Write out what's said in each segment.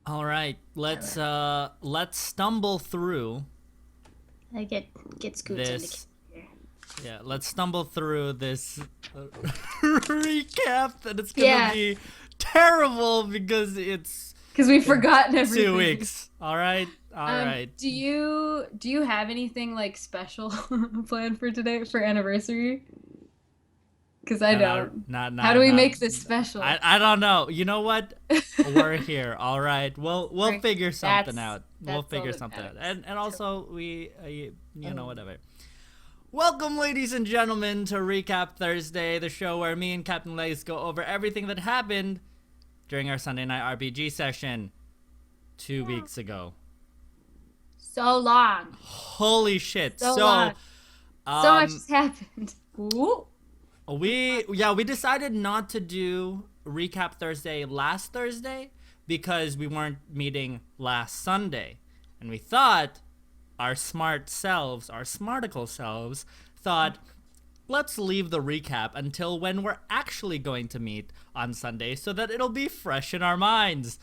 All right, let's stumble through I get Scoots on the this. camera here. Yeah, let's stumble through this recap that it's gonna Yeah, be terrible because it's because we've in forgotten 2 weeks. everything. All right. Do you have anything like special planned for today for anniversary? Because I No, not, don't. not, How do not, we not. make this special? I don't know. You know what? We're here. All right. We'll Right. figure something That's out. We'll that's all figure that something out. matters. And Cool. also we Oh. whatever. Welcome, ladies and gentlemen, to Recap Thursday, the show where me and Captain Lace go over everything that happened during our Sunday night RPG session 2 weeks ago. So long. Holy shit! So So, long. So much um, has happened. Ooh. we decided not to do Recap Thursday last Thursday because we weren't meeting last Sunday, and we thought our smart selves, our smarticle selves, thought let's leave the recap until when we're actually going to meet on Sunday so that it'll be fresh in our minds.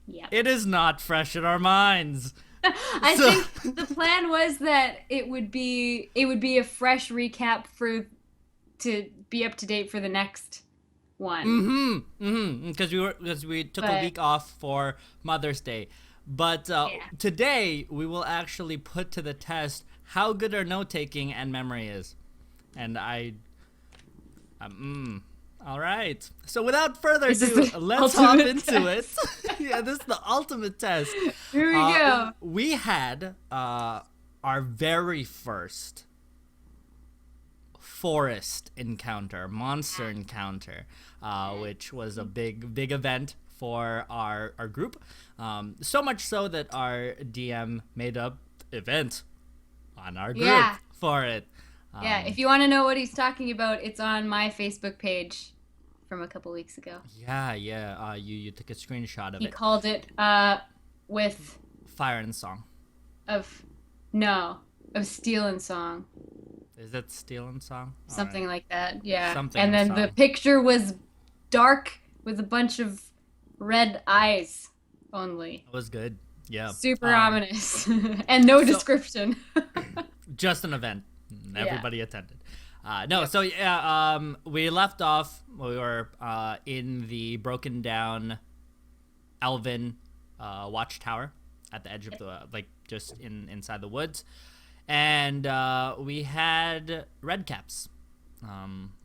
Yep. It is not fresh in our minds. I So think the plan was that it would be a fresh recap for to be up to date for the next one. because we took a But week off for Mother's Day. But yeah. today we will actually put to the test how good our note taking and memory is. And all right. So without further This is ado, the let's hop ultimate into it. test. Yeah, this is the ultimate test. Here we go. We had our very first forest encounter, monster encounter, which was a big event for our group. So much so that our DM made up event on our group Yeah. for it. Yeah, if you want to know what he's talking about, it's on my Facebook page from a couple weeks ago. Yeah. You took a screenshot of He it. called it with Fire and Song. of no, of Steel and Song. Is it Steel and Song? All Something right. like that. Yeah. Something And and then the Song. picture was dark with a bunch of red eyes only. It was good. Yeah. Super ominous. And no so- description. Just an event. Yeah. Everybody attended. No, so yeah, we left off. We were in the broken down Elven watchtower at the edge of the just inside the woods, and we had redcaps,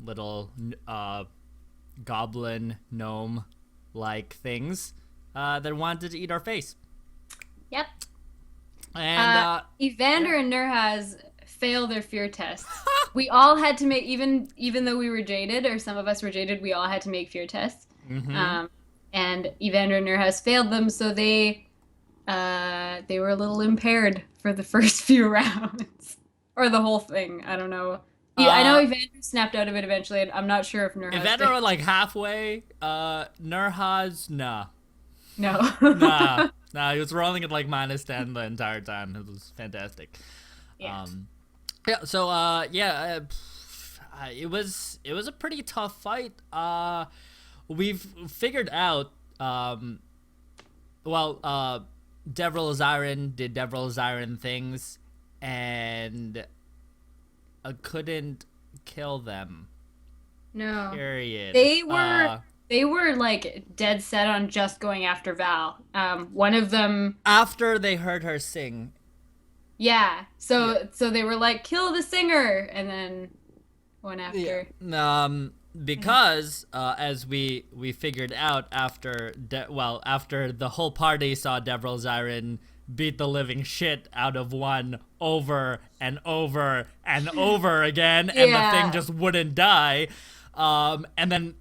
little goblin gnome like things that wanted to eat our face, Yep. and Evander and Nurhaz fail their fear tests. We all had to make, even though we were jaded, or some of us were jaded, we all had to make fear tests. And Evander and Nurhaz failed them, so they were a little impaired for the first few rounds, or the whole thing. I don't know. I know Evander snapped out of it eventually. And I'm not sure if Nurhaz Evander did. were like halfway. Nurhaz, nah. No. Nah, he was rolling at like -10 the entire time. It was fantastic. Yeah. It was a pretty tough fight. We've figured out Devril Zyron did Devril Zyron things and couldn't kill them. No. Period. They were like dead set on just going after Val. One of them, after they heard her sing. yeah. So they were like, kill the singer, and then one after. Because as we figured out after after the whole party saw Devril Zyron beat the living shit out of one over and over and over again, and the Yeah. thing just wouldn't die. And then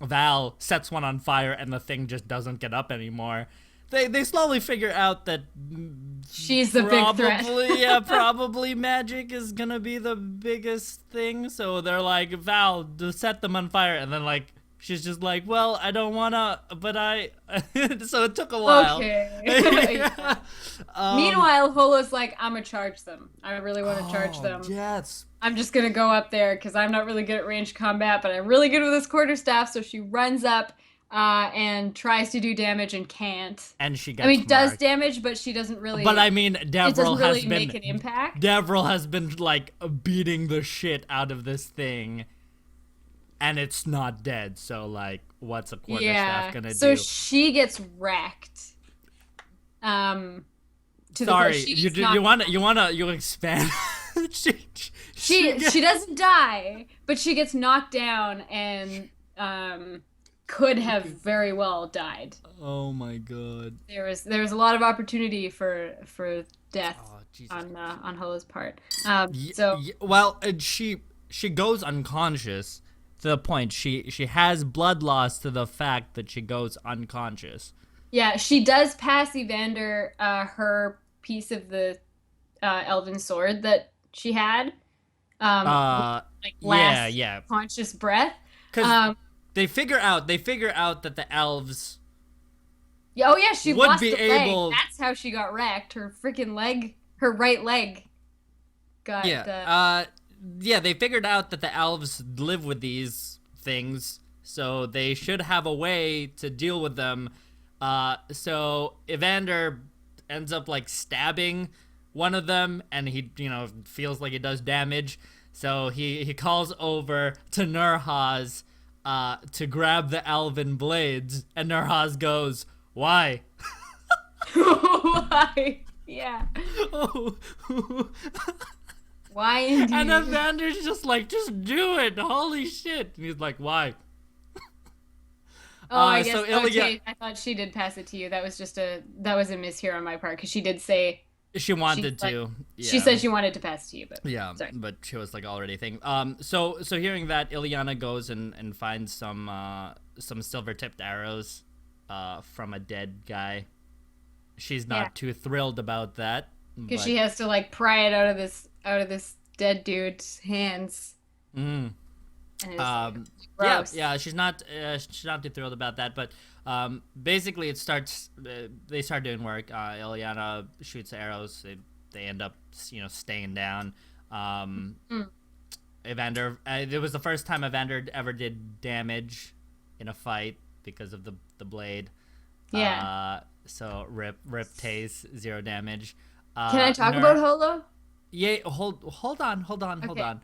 Val sets one on fire, and the thing just doesn't get up anymore. They slowly figure out that She's the big threat. probably magic is gonna be the biggest thing. So they're like, Val, to set them on fire, and then like she's just like, well, I don't wanna, but I. So it took a while. Okay. Yeah. Meanwhile, Holo's like, I'm gonna charge them. I really want to charge them. Yes. I'm just gonna go up there because I'm not really good at ranged combat, but I'm really good with this quarterstaff. So she runs up and tries to do damage and can't. And she I gets mean, does marked. damage, but she doesn't really. But I mean, It doesn't really make an impact. Devril has been like beating the shit out of this thing, and it's not dead. So like, what's a quarterstaff gonna so do? she gets wrecked. To Sorry, the you expand. she, she doesn't die, but she gets knocked down and could have very well died. Oh my god. There was a lot of opportunity for death Oh Jesus. on Holo's part. Well, and she goes unconscious to the point she has blood loss to the fact that she goes unconscious. Yeah, she does pass Evander her piece of the elven sword that she had. Like last conscious breath. Because they figure out that the elves. Yeah, oh yeah, she would lost be a leg. able. That's how she got wrecked. Her freaking leg, her right leg, got. Yeah, they figured out that the elves live with these things, so they should have a way to deal with them. So Evander ends up like stabbing one of them, and he feels like it does damage. So he calls over to Nurhaz to grab the elven blades, and Nurhaz goes, "Why?" Why? Yeah. Why indeed? And Evander's just like, just do it. Holy shit. And he's like, why? I guess. I thought she did pass it to you. That was a mishear on my part because she did say she wanted to. She said she wanted to pass it to you, but yeah, sorry. But she was like already thinking. So hearing that, Ilyana goes and finds some silver tipped arrows, from a dead guy. She's not too thrilled about that because she has to like pry it out of this dead dude's hands. Mm. Gross. She's not too thrilled about that, but basically it starts. They start doing work. Ilyana shoots arrows. They end up staying down. Evander. It was the first time Evander ever did damage in a fight because of the blade. Yeah. So rip Taze, 0 damage. Can I talk about Holo? Yeah. Hold on. Okay.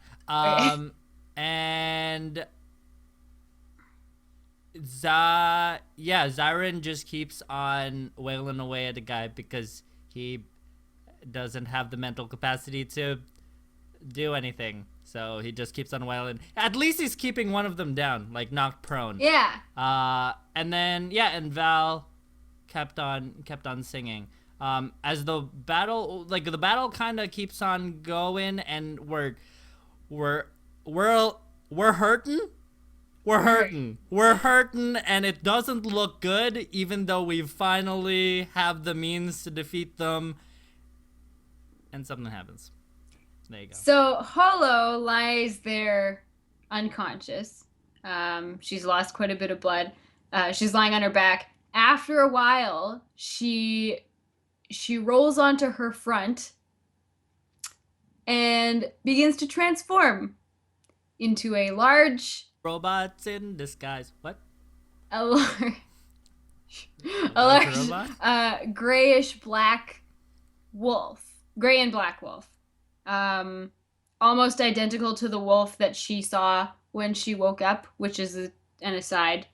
And Zyron just keeps on wailing away at the guy because he doesn't have the mental capacity to do anything. So he just keeps on wailing. At least he's keeping one of them down, like knocked prone. Yeah. And then and Val kept on singing. As the battle kind of keeps on going, and we're hurting. We're hurting, and it doesn't look good, even though we finally have the means to defeat them. And something happens. There you go. So Holo lies there unconscious. She's lost quite a bit of blood. She's lying on her back. After a while, she rolls onto her front and begins to transform into a large robots in disguise. What? A large grayish black wolf, gray and black wolf, almost identical to the wolf that she saw when she woke up, which is an aside.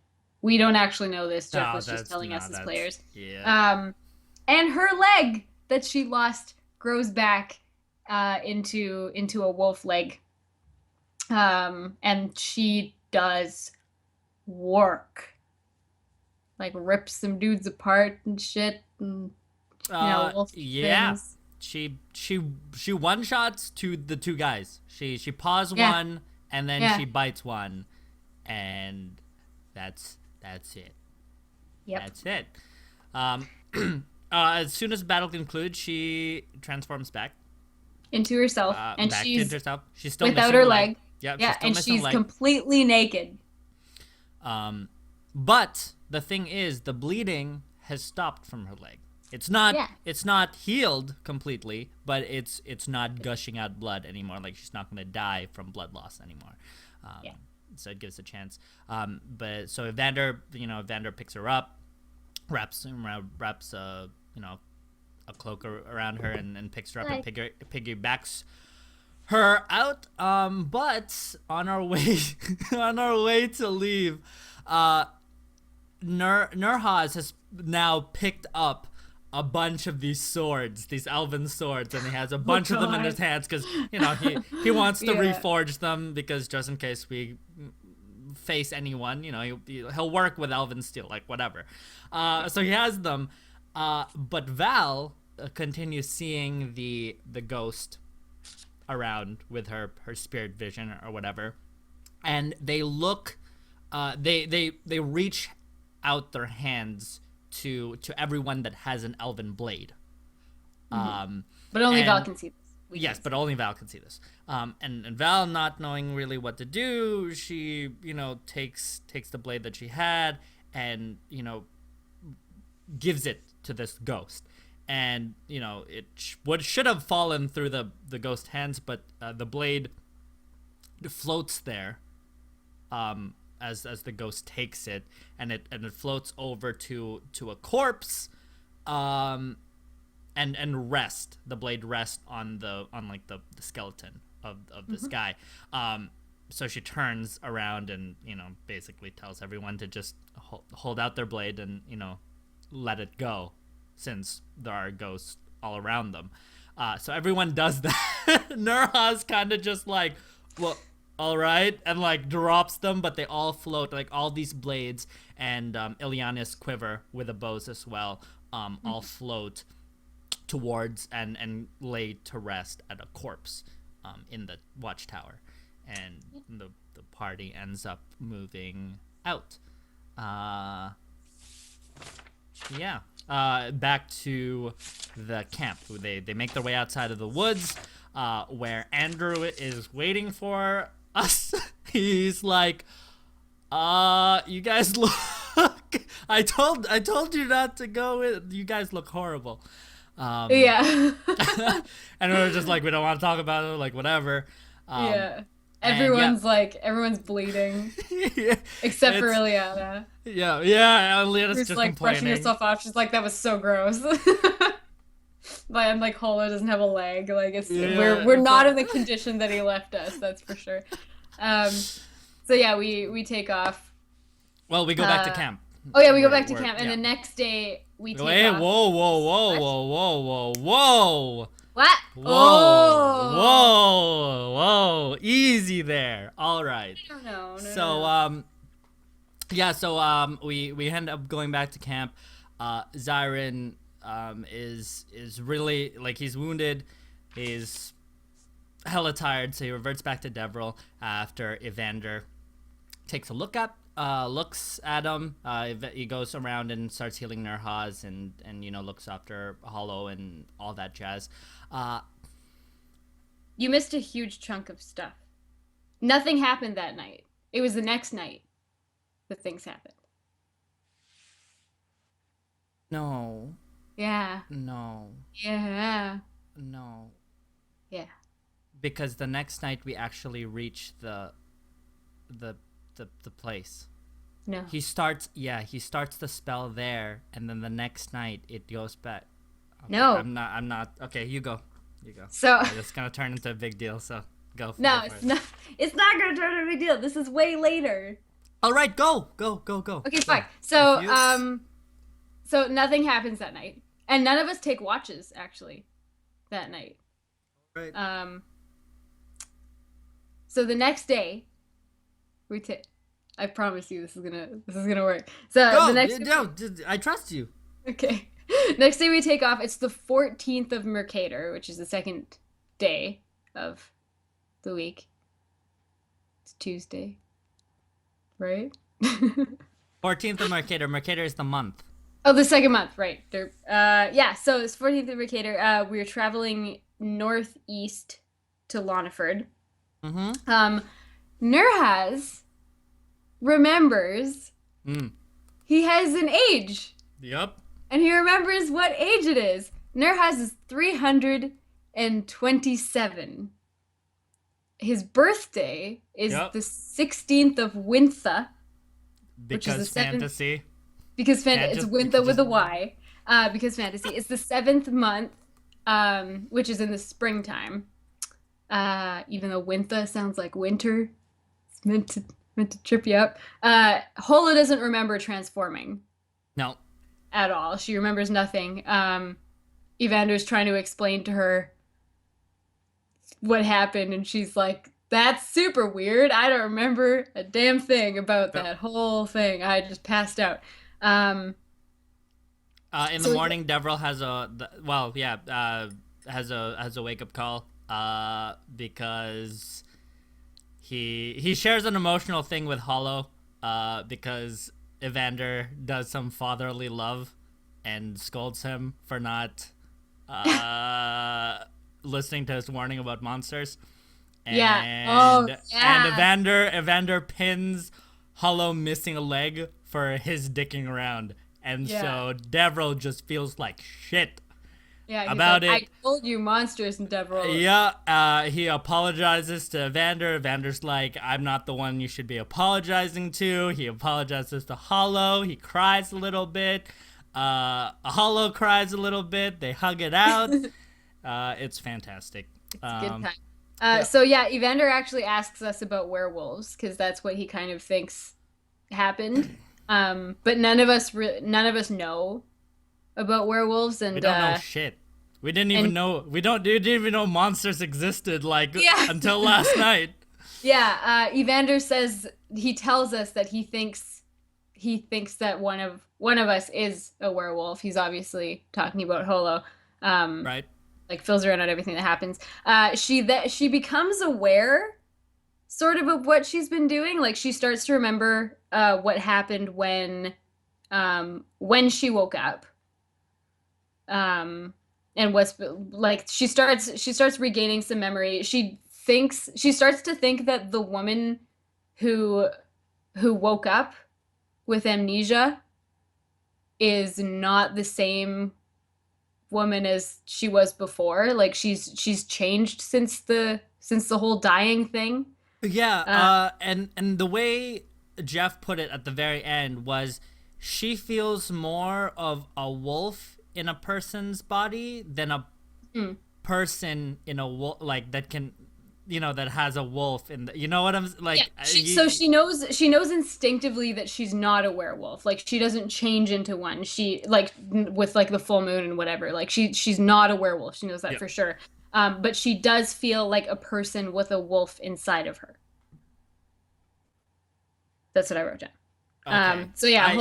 We don't actually know this. Jeff was just telling us as players. Yeah. And her leg that she lost grows back into a wolf leg. And she does work. Like rips some dudes apart and shit, and wolf things. She one shots to the two guys. She paws one and then she bites one, and that's it. Yep. That's it. As soon as the battle concludes, she transforms back into herself, and she's still without her leg. Yeah, and she's completely naked. But the thing is, the bleeding has stopped from her leg. It's not healed completely, but it's not gushing out blood anymore. Like she's not going to die from blood loss anymore. so it gives a chance. But so Evander, Evander picks her up, wraps a cloak around her, and picks her up and piggybacks her out. But on our way to leave, Nurhaz has now picked up a bunch of these swords, these elven swords, and he has a bunch of them in his hands because he wants to reforge them, because just in case we face anyone, he'll work with elven steel, like whatever. So he has them, but Val continues seeing the ghost around with her spirit vision or whatever, and they look, they reach out their hands to everyone that has an elven blade. But only Val can see this. Yes, but only Val can see this. And Val, not knowing really what to do, she, takes the blade that she had and, gives it to this ghost. And, it should have fallen through the ghost hands, but the blade floats there as the ghost takes it, and it floats over to a corpse, and the blade rests on the skeleton of this guy. So she turns around and basically tells everyone to just hold out their blade and let it go, since there are ghosts all around them. So everyone does that. Nurhaz kind of just like, well, all right, and like drops them, but they all float, like all these blades and Ilyana's quiver with the bows as well, all float towards and lay to rest at a corpse in the watchtower, and the party ends up moving out. Back to the camp. They make their way outside of the woods, where Andrew is waiting for us. He's like, you guys look I told you not to go in. You guys look horrible. Yeah. And we're just like, we don't want to talk about it, like whatever. Yeah. Everyone's bleeding. Yeah, except for Ileana. Yeah, Ileana's just like complaining. brushing herself off. She's like, that was so gross. And like Holo doesn't have a leg. Like we're not in the condition that he left us, that's for sure. So yeah, we take off. Well, we go back to camp. Oh yeah, we go back to camp, and the next day we take off. Whoa. What? Whoa. Easy there. All right. No. So we end up going back to camp. Zyron is really, like, he's wounded. He's hella tired, so he reverts back to Devril after Evander takes a looks at him. He goes around and starts healing Nurhaz and looks after Hollow and all that jazz. You missed a huge chunk of stuff. Nothing happened that night. It was the next night that things happened. No. Yeah. No. Yeah. No. Yeah. Because the next night we actually reach the place. No. He starts the spell there, and then the next night it goes back. Okay, no. I'm not. Okay, you go. So it's gonna turn into a big deal. So go. No, it's not. It's not gonna turn into a big deal. This is way later. All right, go. Okay, fine. So so nothing happens that night, and none of us take watches actually that night. Right. So the next day, we take. I promise you, this is gonna work. So go. The next. No, I trust you. Okay. Next day we take off. It's the 14th of Mercator, which is the second day of the week. It's Tuesday, right? 14th of Mercator. Mercator is the month. Oh, the second month, right? Yeah. So it's 14th of Mercator. We're traveling northeast to Loniford. Mm-hmm. Nurhaz remembers he has an age. Yep. And he remembers what age it is. Nurhaz is 327. his birthday is Yep. the 16th of Wintha, which is the Because seventh, fantasy. because Can't it's just you could Wintha with just a Y, because fantasy. It's the seventh month, which is in the springtime. Even though Wintha sounds like winter, it's meant to trip you up. Hola doesn't remember transforming no. at all. She remembers nothing. Evander's trying to explain to her what happened, and she's like, "That's super weird. I don't remember a damn thing about No. that whole thing. I just passed out." Um, In the so morning, Devril has has a wake up call. Because he shares an emotional thing with Hollow. Because Evander does some fatherly love, and scolds him for not uh listening to his warning about monsters. yeah. Oh And yeah. Evander pins Hollow missing a leg for his dicking around. And Yeah. so Devril just feels like shit Yeah. He's like, about "I it. told you, monsters and Devril." Yeah, he apologizes to Evander. Evander's like, I'm not the one you should be apologizing to. He apologizes to Hollow. He cries a little bit. Hollow cries a little bit. They hug it out. It's fantastic. It's a good time. Yeah. So yeah, Evander actually asks us about werewolves because that's what he kind of thinks happened. But none of us know about werewolves, We don't know shit. We didn't even and know. We didn't even know monsters existed like yeah, until last night. yeah. Evander says he tells us that he thinks that one of us is a werewolf. He's obviously talking about Holo. Um, Right? like fills her in on everything that happens. She becomes aware sort of what she's been doing. Like she starts to remember what happened when she woke up. Um, and was like she starts regaining some memory. She starts to think that the woman who woke up with amnesia is not the same woman as she was before. Like she's changed since the whole dying thing. Yeah, Uh, and the way Jeff put it at the very end was she feels more of a wolf in a person's body than a mm. person in a wolf, like that can, that has a wolf in the, you know what I'm Yeah, like so she knows instinctively that she's not a werewolf. Like she doesn't change into one. She like with like the full moon and whatever. Like she's not a werewolf. She knows that yeah. for sure. But she does feel like a person with a wolf inside of her. That's what I wrote down. Okay. So yeah, I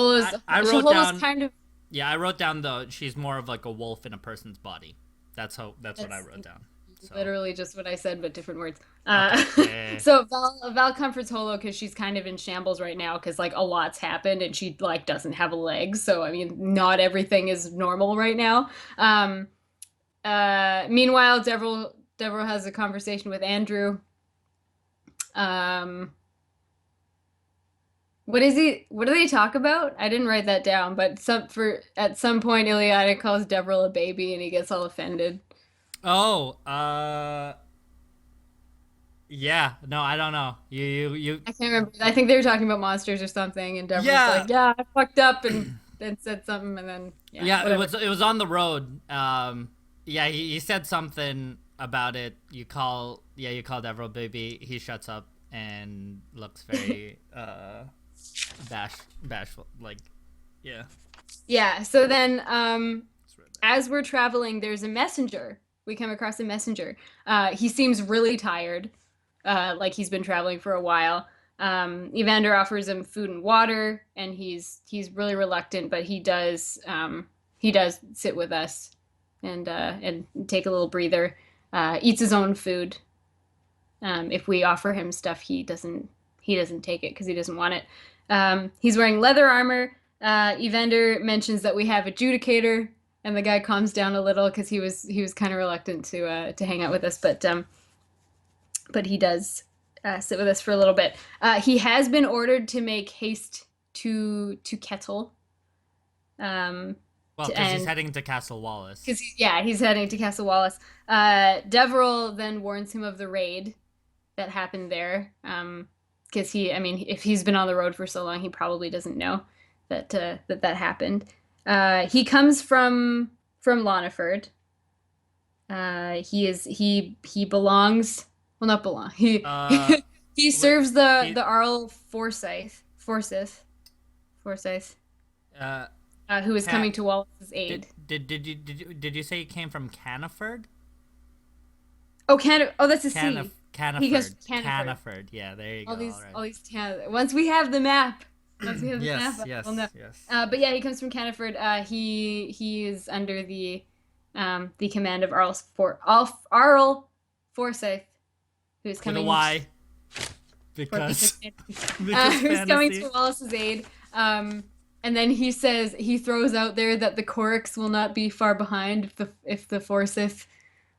wrote Holo's down, kind of yeah, I wrote down though she's more of like a wolf in a person's body. That's what I that's wrote down. So, literally just what I said, but different words. okay. Yeah. So Val comforts Holo because she's kind of in shambles right now because like a lot's happened and she like doesn't have a leg. So I mean, not everything is normal right now. Meanwhile, Devril has a conversation with Andrew. Um, what do they talk about? I didn't write that down, but at some point Ileana calls Devril a baby and he gets all offended. Oh, yeah. No, I don't know. I can't remember. I think they were talking about monsters or something, and Devril's Yeah. like, "Yeah, I fucked up," and then said something, and then yeah, Yeah, whatever. it was on the road. Yeah, he said something about it. You call Devril baby. He shuts up and looks very bashful. Like, yeah. Yeah. So then, as we're traveling, there's a messenger. We come across a messenger. He seems really tired, like he's been traveling for a while. Evander offers him food and water, and he's really reluctant, but he does sit with us and take a little breather. Eats his own food. If we offer him stuff, he doesn't take it because he doesn't want it. He's wearing leather armor. Evander mentions that we have adjudicator, and the guy calms down a little because he was kind of reluctant to hang out with us, but he does sit with us for a little bit. He has been ordered to make haste to Kettle. Well, because he's heading to Castle Wallace. He's heading to Castle Wallace. Deverell then warns him of the raid that happened there. Because I mean, if he's been on the road for so long, he probably doesn't know that happened. He comes from Loniford. He belongs. Well, not belong. Uh, He wait, serves he, the Earl Forsyth, uh, who is ha, coming to Wallace's aid. did you say he came from Caniford? Oh, Oh, that's a Canif C. He goes Caniford. to Caniford. Caniford. Yeah, there you go. All right. All these towns. Once we have the map, Yes, we'll know. yes, yes. But yeah, he comes from Caniford. He is under the command of Arl Forsyth, who's With a coming Y, because because because who's coming to fantasy. Wallace's aid. And then he throws out there that the Corks will not be far behind if the Forsyth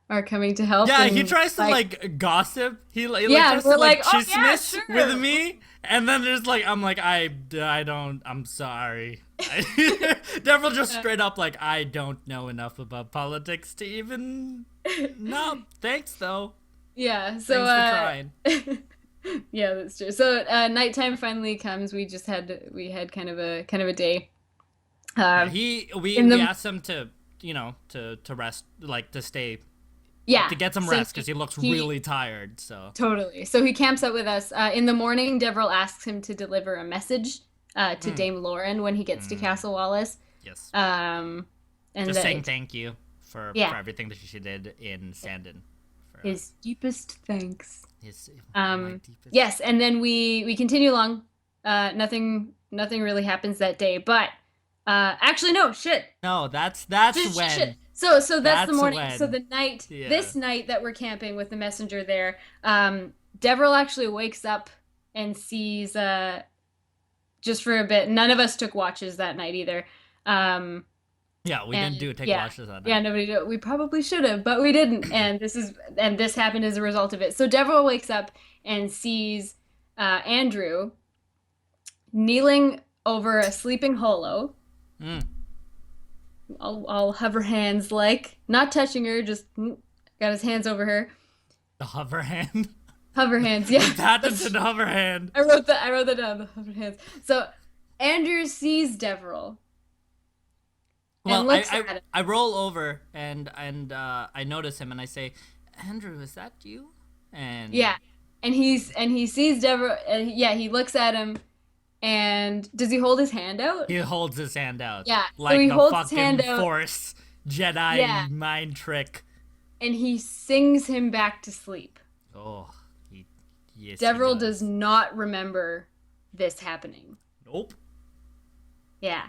are coming to help. Yeah, he And tries to like, like gossip. He yeah, tries we're to like like, oh yeah, chismis with sure. me, and then there's like I'm like I don't. I'm sorry. Devil just straight up like I don't know enough about politics to even. No, thanks though. Yeah, so Thanks for trying. yeah, that's true. So nighttime finally comes. We had kind of a day. Yeah, Um, he in we the asked him to to rest, like to stay, Yeah, to get some so rest because he looks he really tired. So totally. So he camps out with us. In the morning, Deverell asks him to deliver a message to mm, Dame Lauren when he gets to mm, Castle Wallace. yes, Um, and just that saying thank you for yeah, everything that she did in Sandon. For his deepest thanks. his my Um, deepest. yes, and then we continue along. Nothing really happens that day, but actually no, shit. No, that's Shit, shit, shit. when. So that's the That's morning. So when. the night, Yeah. this night that we're camping with the messenger there, Deverell actually wakes up and sees just for a bit. None of us took watches that night either. Um, Yeah, we and didn't do take yeah, watches that yeah, night. nobody did. We probably should have, but we didn't. And this happened as a result of it. So Deverell wakes up and sees Andrew kneeling over a sleeping Holo. Mm. I'll hover hands like not touching her, just got his hands over her. The hover hand. Hover hands, The yeah. patented hover hand. I wrote that down. The hover hands. So Andrew sees Deverell and Well, looks at him. I roll over and I notice him and I say, Andrew, is that you? And Yeah, and he sees Deverell. And yeah, he looks at him. And does he hold his hand out? he holds his hand out Yeah. So like he the holds his hand fucking out. Force Yeah, Jedi mind trick. and he sings him back to sleep. Oh, yes, he Deverell does does. not remember this happening. Nope. Yeah.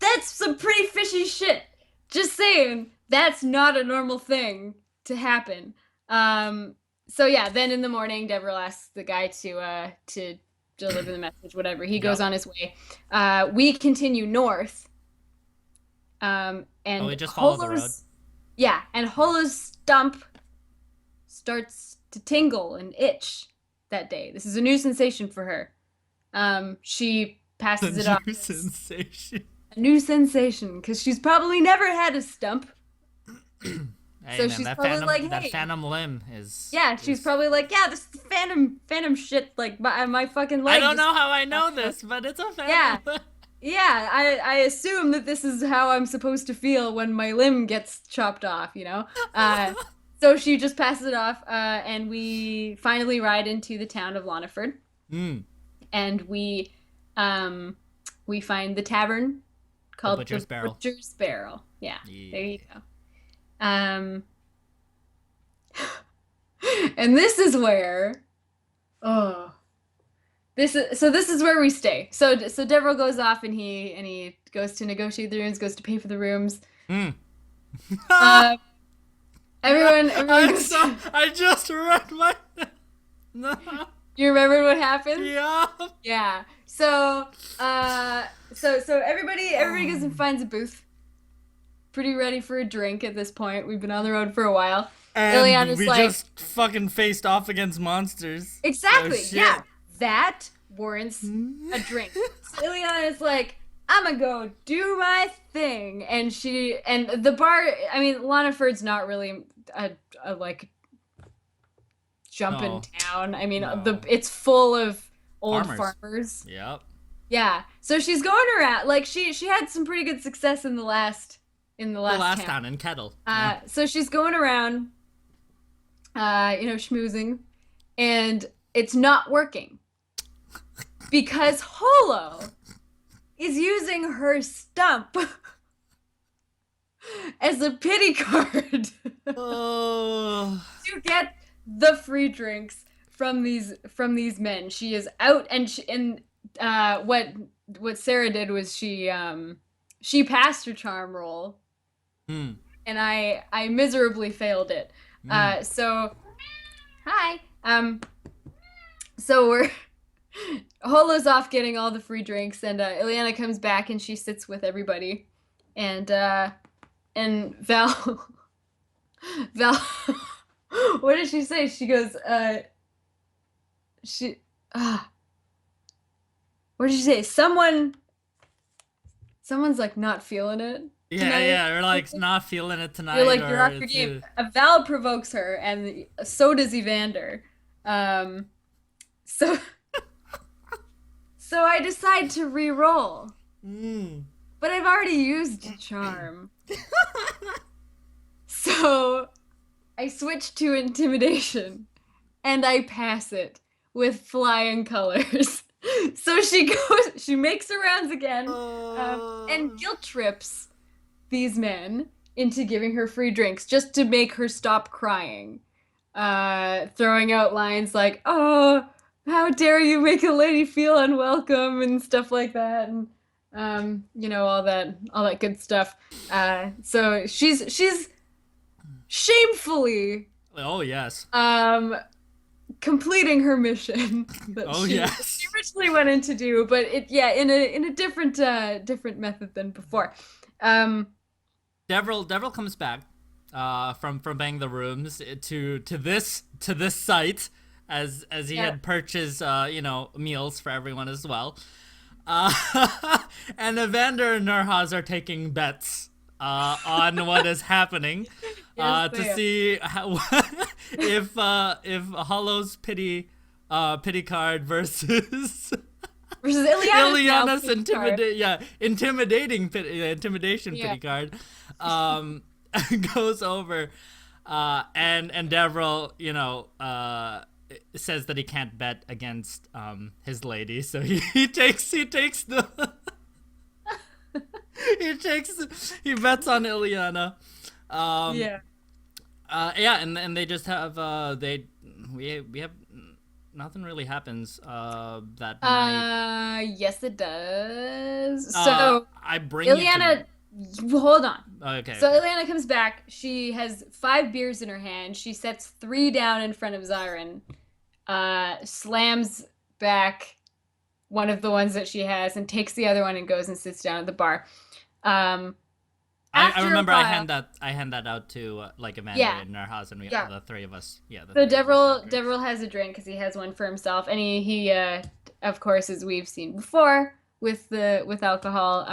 That's some pretty fishy shit. Just saying, that's not a normal thing to happen. So yeah, then in the morning, Deverell asks the guy to deliver the message, whatever. He goes Yep. on his way. We continue north. Oh, we And just follow the road. Holo's stump starts to tingle and itch that day. This is a new sensation for her. She The passes it off new as sensation. a new sensation because she's probably never had a stump. Hey So man, she's probably like, that hey, phantom limb is yeah, she's probably like, yeah, this is phantom shit, like my fucking leg. I don't just know how I know fucked up. this, but it's a Yeah, phantom limb. yeah. I assume that this is how I'm supposed to feel when my limb gets chopped off, you know. So she just passes it off, and we finally ride into the town of Loniford, Mm, and we find the tavern the called butcher's the barrel. Butcher's Barrel. Yeah, there you Yeah. go. Um, and this is where, oh, this is where we stay. So Deverell goes off and he goes to negotiate the rooms, goes to pay for the rooms. Mm. Uh, everyone I goes. saw. I just read my. No. You remember what happened? Yeah. Yeah. So everybody goes and finds a booth. Pretty ready for a drink at this point. We've been on the road for a while. And Ileana's we like, just fucking faced off against monsters. exactly, So shit. yeah. That warrants a drink. So Ileana's like, I'm gonna go do my thing. And the bar, I mean, Loniford's not really a like jumping No. town. I mean, No. it's full of old Farmers. farmers. Yep. Yeah. So she's going around like she had some pretty good success in the The last last town. town in Kettle. Yeah. So she's going around schmoozing, and it's not working because Holo is using her stump as a pity card Oh. to get the free drinks from these men. She is out, and what Sarah did was she passed her charm roll, Hmm. and I miserably failed it. Hmm. So hi. So we're Holo's off getting all the free drinks, and Ileana comes back and she sits with everybody, and Val Val what did she say? She goes she uh what did she say? Someone's like not feeling it Yeah, tonight. yeah. We're like not feeling it You're tonight, like you're or off your it's. game. Val provokes her, and so does Evander. Um, so so I decide to re-roll, Mm. but I've already used charm. So I switch to intimidation, and I pass it with flying colors. So she makes her rounds again, and Oh. guilt trips these men into giving her free drinks just to make her stop crying. Throwing out lines like, "Oh, how dare you make a lady feel unwelcome," and stuff like that, and all that good stuff. So she's shamefully Oh yes. um completing her mission that Oh she yes. originally went in to do, but in a different method than before. Um, Devril comes back, from banging the rooms to this site, as he yeah, had purchased meals for everyone as well. And Evander and Nurhaz are taking bets on what is happening, yes, to they are. see if Hollow's pity card versus Versus Ileana's now Ileana's pink card. intimidation Yeah. pity card um goes over, and Devril says that he can't bet against his lady, so he takes the he bets on Ileana. um Yeah. yeah, and they just have we have nothing really happens that night. Yes, it does. So I bring you to. Ileana, hold on. Okay, So okay. Ileana comes back. She has 5 beers in her hand. She sets 3 down in front of Zyron, slams back one of the ones that she has, and takes the other one and goes and sits down at the bar. Um, I After a remember while, I hand that out to like Amanda yeah, and our house, and we yeah. the three of us, yeah, the So three of us Devril have drinks. Devril has a drink because he has one for himself, and he of course, as we've seen before with alcohol,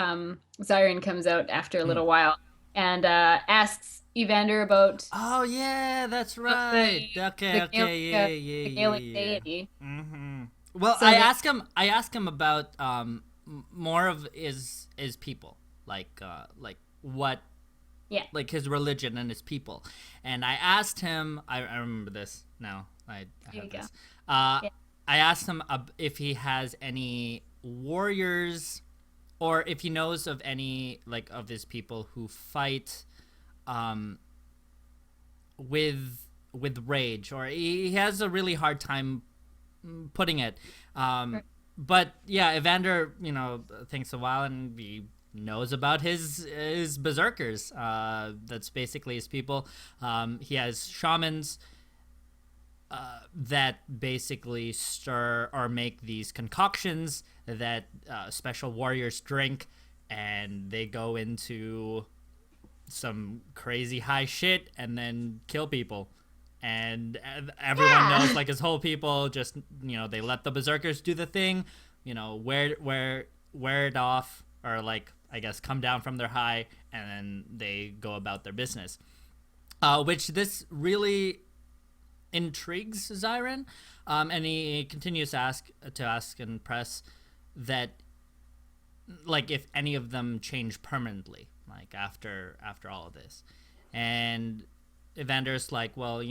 Zyron comes out after a Hmm. little while and asks Evander Oh yeah, that's about right. Okay, okay, yeah, The yeah, Gaelic yeah, yeah. deity. Mm-hmm. Well, So that I ask him about more of his people, like what, yeah, like his religion and his people. And I asked him, I remember this now. I there you have go. this. Yeah. I asked him if he has any warriors, or if he knows of any like of his people who fight um, with rage, or he has a really hard time putting it. Right. But yeah, Evander, thinks a while, and he knows about his berserkers. That's basically his people. He has shamans that basically stir or make these concoctions that special warriors drink, and they go into some crazy high shit and then kill people. And everyone knows, Yeah. like, his whole people just, they let the berserkers do the thing, wear it off, or like, I guess, come down from their high, and then they go about their business. Which this really intrigues Zyron, and he continues to ask and press that, like, if any of them change permanently, like after all of this, and Evander's like, well,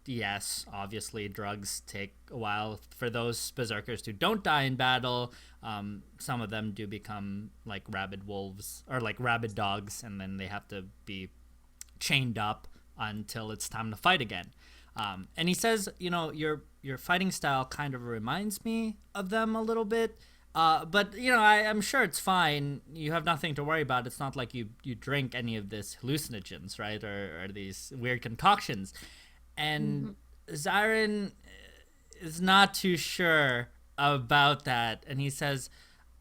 yes, obviously drugs take a while for those berserkers who don't die in battle. Some of them do become like rabid wolves or like rabid dogs, and then they have to be chained up until it's time to fight again. And he says, your fighting style kind of reminds me of them a little bit. But I'm sure it's fine. You have nothing to worry about. It's not like you drink any of this hallucinogens, right? Or these weird concoctions. And Zyron is not too sure about that. And he says,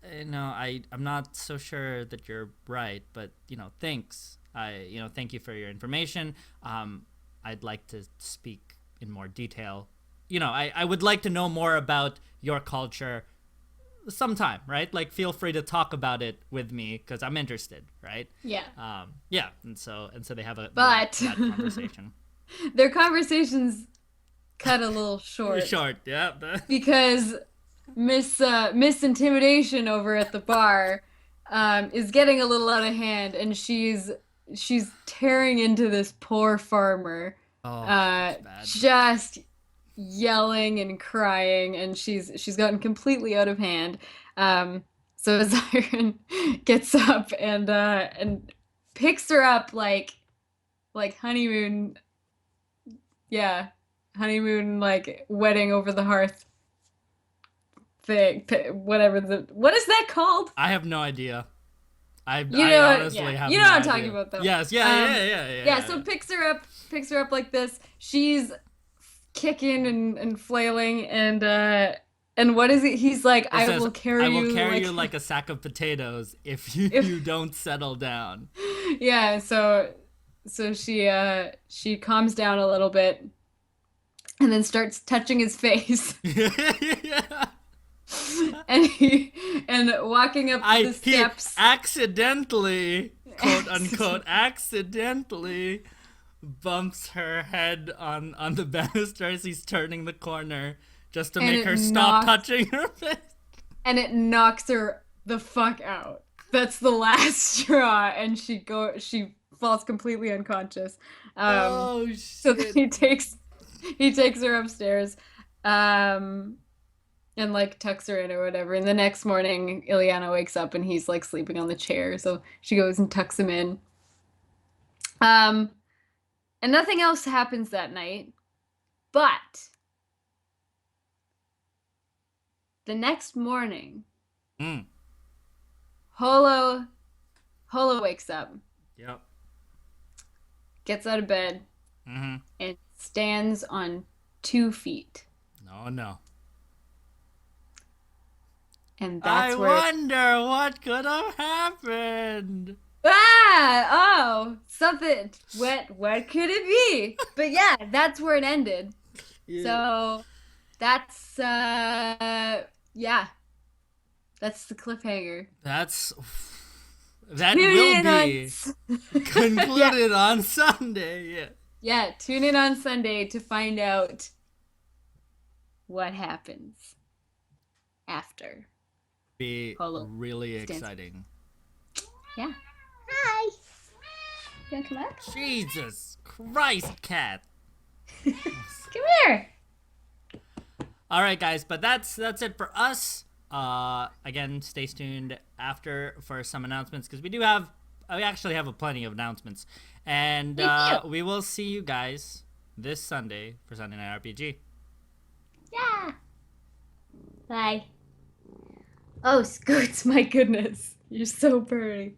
I'm not so sure that you're right, but, thanks. Thank you for your information. I'd like to speak in more detail. I would like to know more about your culture sometime, right? Like, feel free to talk about it with me because I'm interested, right? Yeah. Yeah. And so they have But that conversation. Their conversations cut a little short. Yeah. Because Miss Intimidation over at the bar is getting a little out of hand, and she's tearing into this poor farmer, just yelling and crying, and she's gotten completely out of hand. So Zyron gets up and picks her up like honeymoon. Yeah, honeymoon, like wedding over the hearth thing, whatever what is that called? I have no idea. I honestly have you know no what I'm idea. talking about though. Yes, yeah. Yeah, so picks her up like this. She's kicking and flailing, and what is it? He's like, I will carry you like a sack of potatoes if you don't settle down. Yeah, so she calms down a little bit and then starts touching his face. Yeah. and walking up the steps. He accidentally, quote unquote, accidentally bumps her head on the banister as he's turning the corner just to make her stop touching her face. And it knocks her the fuck out. That's the last straw, and she falls completely unconscious. Oh shit! So then he takes her upstairs, and like tucks her in or whatever. And the next morning, Ileana wakes up and he's like sleeping on the chair. So she goes and tucks him in. And nothing else happens that night, but the next morning, Holo wakes up. Yep. Gets out of bed. And stands on 2 feet. No. And that's I wonder what could have happened. Something. What could it be? But yeah, that's where it ended. Yeah. So that's that's the cliffhanger. That will be concluded on Sunday. Yeah, tune in on Sunday to find out what happens after. Be really exciting. Yeah. Hi. You want to come up? Jesus Christ, cat. Come here. All right, guys, but that's it for us. Again, stay tuned after for some announcements because we actually have plenty of announcements, and we will see you guys this Sunday for Sunday Night RPG. Yeah. Bye. Oh, Scoots, my goodness, you're so pretty.